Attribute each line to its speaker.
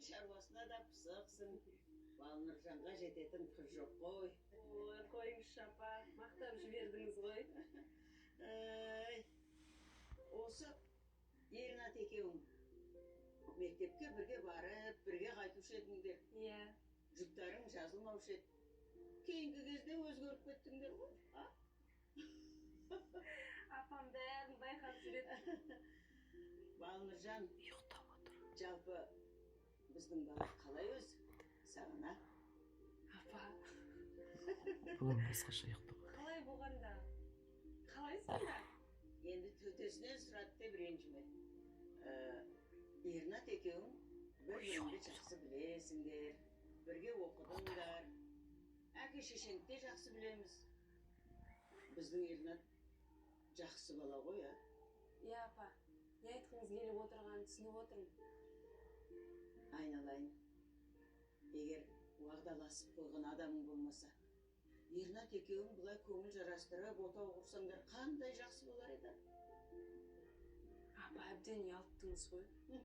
Speaker 1: шаруасына да пысықсың. Балнұржанға жететін қыз жоқ қой.
Speaker 2: Ой, қойыңызшы апа, мақтап жібердіңіз ғой.
Speaker 1: Осы Ернат екеуің мектепке бірге барып, бірге қайтушы едіңдер.
Speaker 2: Иә.
Speaker 1: Жүктарың жазылмаушы еді. Кейінгі кезде өзгеріп кеттіңдер ғой.
Speaker 2: Апам бәрін байқап жүреді.
Speaker 1: Балнұржан
Speaker 3: ұйықтап отыр.
Speaker 1: жалпы біздің бала қалай өз? Сағына?
Speaker 2: Апа,
Speaker 3: Бүгін басқаша ұйықтап.
Speaker 2: қалай болғанда? Қалай сонда?
Speaker 1: Енді төтесінен сұрады деп ренжіме. Ернат екеуің бір-біріңді жақсы білесіңдер, бірге оқыдыңдар. Әке шешеңді де жақсы білеміз. Біздің Ернат жақсы бала ғой,
Speaker 2: Иә апа, не айтқыңыз келіп отырғанын түсініп отырмын.
Speaker 1: Айналайын. Егер уағдаласып қойған адамың болмаса, Ернат екеуің бұлай көңіл жарастырып, отау құрсаңдар қандай жақсы болар еді?
Speaker 2: Апа, әбден ұялттыңыз ғой.